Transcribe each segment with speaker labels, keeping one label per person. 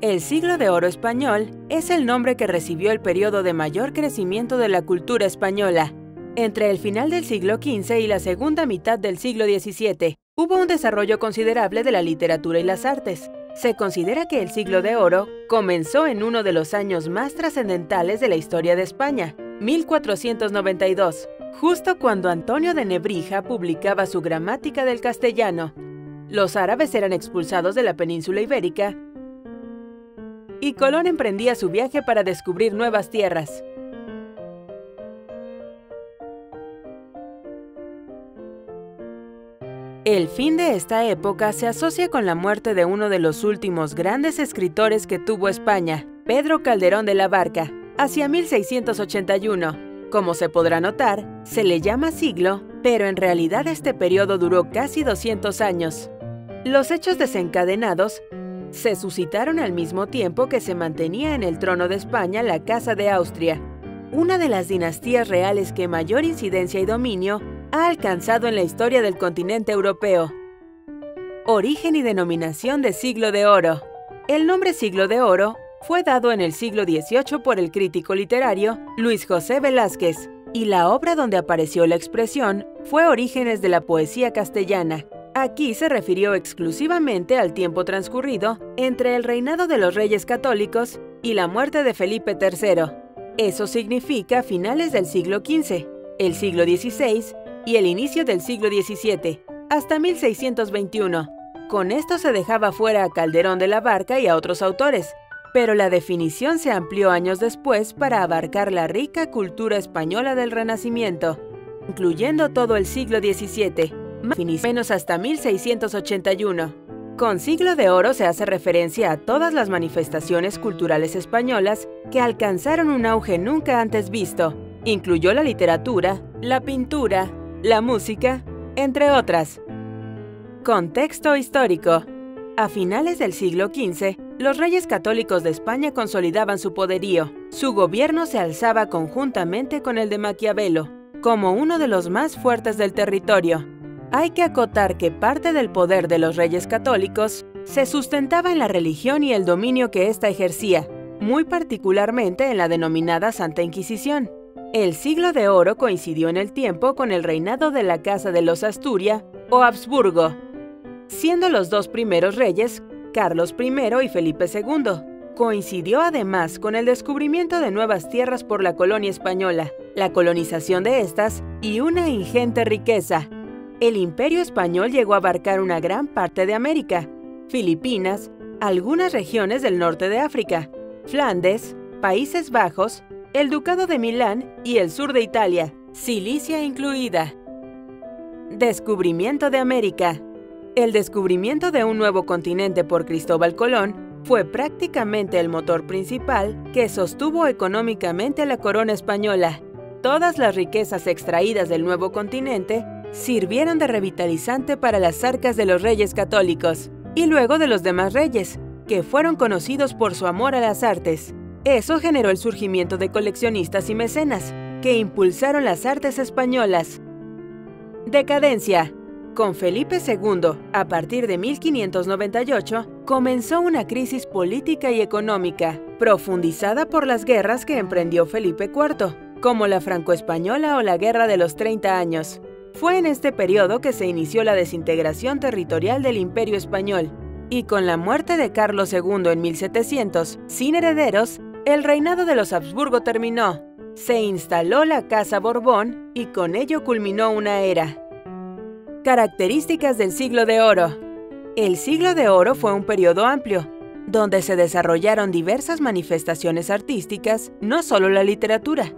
Speaker 1: El Siglo de Oro español es el nombre que recibió el periodo de mayor crecimiento de la cultura española. Entre el final del siglo XV y la segunda mitad del siglo XVII, hubo un desarrollo considerable de la literatura y las artes. Se considera que el Siglo de Oro comenzó en uno de los años más trascendentales de la historia de España, 1492, justo cuando Antonio de Nebrija publicaba su Gramática del Castellano. Los árabes eran expulsados de la península ibérica y Colón emprendía su viaje para descubrir nuevas tierras. El fin de esta época se asocia con la muerte de uno de los últimos grandes escritores que tuvo España, Pedro Calderón de la Barca, hacia 1681. Como se podrá notar, se le llama siglo, pero en realidad este periodo duró casi 200 años. Los hechos desencadenados se suscitaron al mismo tiempo que se mantenía en el trono de España la Casa de Austria, una de las dinastías reales que mayor incidencia y dominio ha alcanzado en la historia del continente europeo. Origen y denominación de Siglo de Oro. El nombre Siglo de Oro fue dado en el siglo XVIII por el crítico literario Luis José Velázquez, y la obra donde apareció la expresión fue Orígenes de la poesía castellana. Aquí se refirió exclusivamente al tiempo transcurrido entre el reinado de los reyes católicos y la muerte de Felipe III. Eso significa finales del siglo XV, el siglo XVI y el inicio del siglo XVII, hasta 1621. Con esto se dejaba fuera a Calderón de la Barca y a otros autores, pero la definición se amplió años después para abarcar la rica cultura española del Renacimiento, incluyendo todo el siglo XVII, más o menos hasta 1681. Con Siglo de Oro se hace referencia a todas las manifestaciones culturales españolas que alcanzaron un auge nunca antes visto. Incluyó la literatura, la pintura, la música, entre otras. Contexto histórico. A finales del siglo XV, los reyes católicos de España consolidaban su poderío. Su gobierno se alzaba conjuntamente con el de Maquiavelo, como uno de los más fuertes del territorio. Hay que acotar que parte del poder de los reyes católicos se sustentaba en la religión y el dominio que ésta ejercía, muy particularmente en la denominada Santa Inquisición. El Siglo de Oro coincidió en el tiempo con el reinado de la Casa de los Asturia o Habsburgo, siendo los dos primeros reyes, Carlos I y Felipe II. Coincidió además con el descubrimiento de nuevas tierras por la colonia española, la colonización de estas y una ingente riqueza. El Imperio Español llegó a abarcar una gran parte de América, Filipinas, algunas regiones del norte de África, Flandes, Países Bajos, el Ducado de Milán y el sur de Italia, Sicilia incluida. Descubrimiento de América. El descubrimiento de un nuevo continente por Cristóbal Colón fue prácticamente el motor principal que sostuvo económicamente a la corona española. Todas las riquezas extraídas del nuevo continente sirvieron de revitalizante para las arcas de los reyes católicos y luego de los demás reyes, que fueron conocidos por su amor a las artes. Eso generó el surgimiento de coleccionistas y mecenas, que impulsaron las artes españolas. Decadencia. Con Felipe II, a partir de 1598, comenzó una crisis política y económica, profundizada por las guerras que emprendió Felipe IV, como la franco-española o la Guerra de los 30 años. Fue en este periodo que se inició la desintegración territorial del Imperio Español, y con la muerte de Carlos II en 1700, sin herederos, el reinado de los Habsburgo terminó. Se instaló la Casa Borbón y con ello culminó una era. Características del Siglo de Oro. El Siglo de Oro fue un periodo amplio, donde se desarrollaron diversas manifestaciones artísticas, no solo la literatura.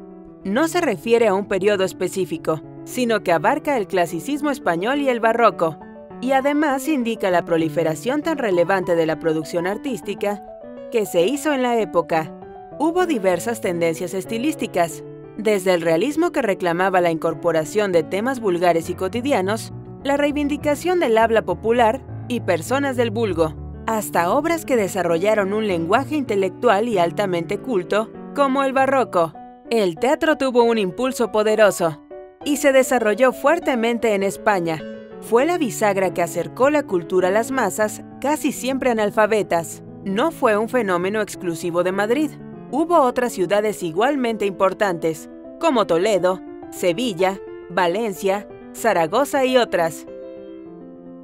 Speaker 1: No se refiere a un periodo específico, sino que abarca el clasicismo español y el barroco, y además indica la proliferación tan relevante de la producción artística que se hizo en la época. Hubo diversas tendencias estilísticas, desde el realismo que reclamaba la incorporación de temas vulgares y cotidianos, la reivindicación del habla popular y personas del vulgo, hasta obras que desarrollaron un lenguaje intelectual y altamente culto, como el barroco. El teatro tuvo un impulso poderoso y se desarrolló fuertemente en España. Fue la bisagra que acercó la cultura a las masas, casi siempre analfabetas. no fue un fenómeno exclusivo de Madrid. Hubo otras ciudades igualmente importantes, como Toledo, Sevilla, Valencia, Zaragoza y otras.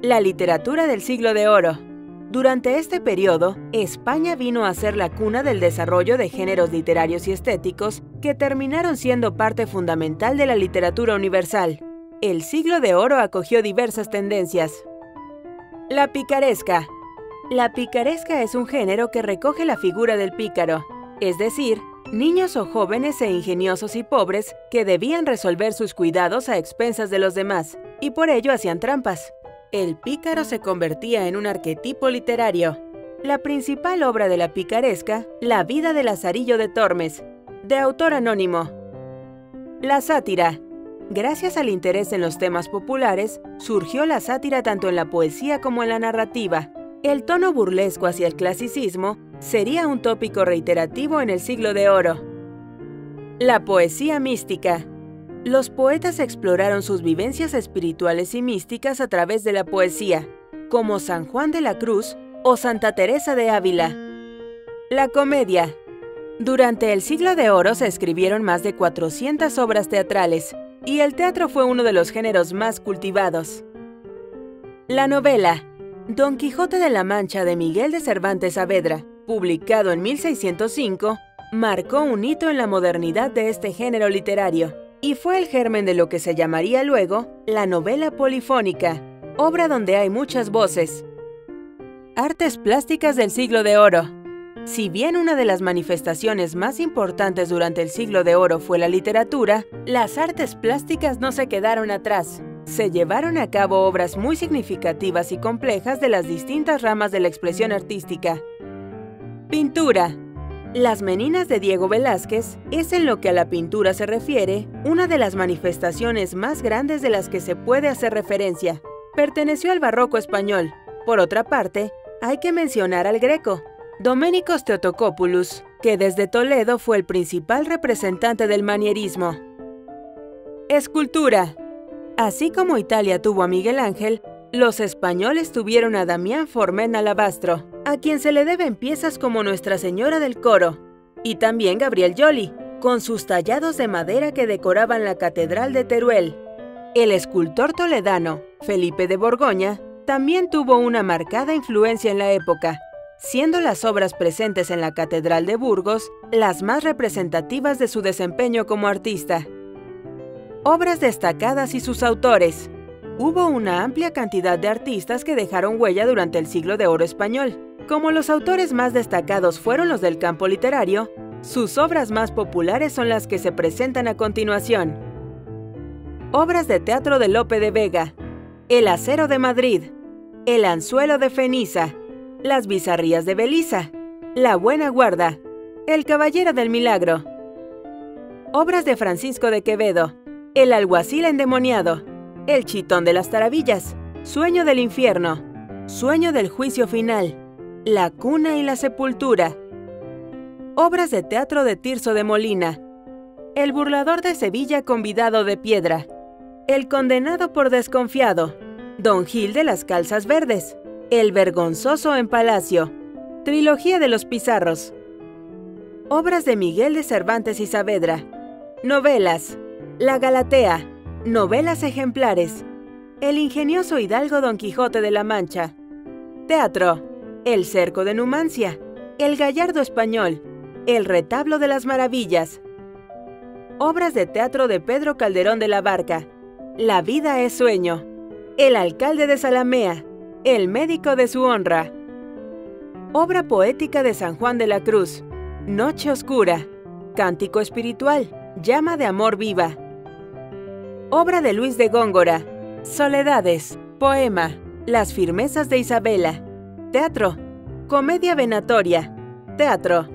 Speaker 1: La literatura del Siglo de Oro. Durante este periodo, España vino a ser la cuna del desarrollo de géneros literarios y estéticos que terminaron siendo parte fundamental de la literatura universal. El Siglo de Oro acogió diversas tendencias. La picaresca. La picaresca es un género que recoge la figura del pícaro, es decir, niños o jóvenes ingeniosos y pobres que debían resolver sus cuidados a expensas de los demás, y por ello hacían trampas. El pícaro se convertía en un arquetipo literario. La principal obra de la picaresca, La vida de Lazarillo de Tormes, de autor anónimo. La sátira. Gracias al interés en los temas populares, surgió la sátira tanto en la poesía como en la narrativa. El tono burlesco hacia el clasicismo sería un tópico reiterativo en el Siglo de Oro. La poesía mística. Los poetas exploraron sus vivencias espirituales y místicas a través de la poesía, como San Juan de la Cruz o Santa Teresa de Ávila. La comedia. Durante el Siglo de Oro se escribieron más de 400 obras teatrales, y el teatro fue uno de los géneros más cultivados. La novela. Don Quijote de la Mancha de Miguel de Cervantes Saavedra, publicado en 1605, marcó un hito en la modernidad de este género literario, y fue el germen de lo que se llamaría luego la novela polifónica, obra donde hay muchas voces. Artes plásticas del Siglo de Oro. Si bien una de las manifestaciones más importantes durante el Siglo de Oro fue la literatura, las artes plásticas no se quedaron atrás. Se llevaron a cabo obras muy significativas y complejas de las distintas ramas de la expresión artística. Pintura. Las Meninas de Diego Velázquez es, en lo que a la pintura se refiere, una de las manifestaciones más grandes de las que se puede hacer referencia. Perteneció al barroco español. Por otra parte, hay que mencionar al Greco, Doménicos Theotocópoulos, que desde Toledo fue el principal representante del manierismo. Escultura. Así como Italia tuvo a Miguel Ángel, los españoles tuvieron a Damián Forment Alabastro, a quien se le deben piezas como Nuestra Señora del Coro, y también Gabriel Joly, con sus tallados de madera que decoraban la Catedral de Teruel. El escultor toledano, Felipe de Borgoña, también tuvo una marcada influencia en la época, siendo las obras presentes en la Catedral de Burgos las más representativas de su desempeño como artista. Obras destacadas y sus autores. Hubo una amplia cantidad de artistas que dejaron huella durante el Siglo de Oro español. Como los autores más destacados fueron los del campo literario, sus obras más populares son las que se presentan a continuación. Obras de teatro de Lope de Vega, El Acero de Madrid, El Anzuelo de Feniza, Las Bizarrías de Belisa, La Buena Guarda, El Caballero del Milagro. Obras de Francisco de Quevedo, El Alguacil Endemoniado, El Chitón de las Taravillas, Sueño del Infierno, Sueño del Juicio Final, La Cuna y la Sepultura. Obras de teatro de Tirso de Molina, El Burlador de Sevilla convidado de piedra, El Condenado por Desconfiado, Don Gil de las Calzas Verdes, El Vergonzoso en Palacio, Trilogía de los Pizarros. Obras de Miguel de Cervantes y Saavedra. Novelas, La Galatea, Novelas ejemplares, El ingenioso hidalgo Don Quijote de la Mancha. Teatro, El Cerco de Numancia, El Gallardo Español, El Retablo de las Maravillas. Obras de teatro de Pedro Calderón de la Barca, La vida es sueño, El alcalde de Zalamea, El médico de su honra. Obra poética de San Juan de la Cruz, Noche oscura, Cántico espiritual, Llama de amor viva. Obra de Luis de Góngora, Soledades, poema, Las firmezas de Isabela. Teatro, Comedia venatoria. Teatro,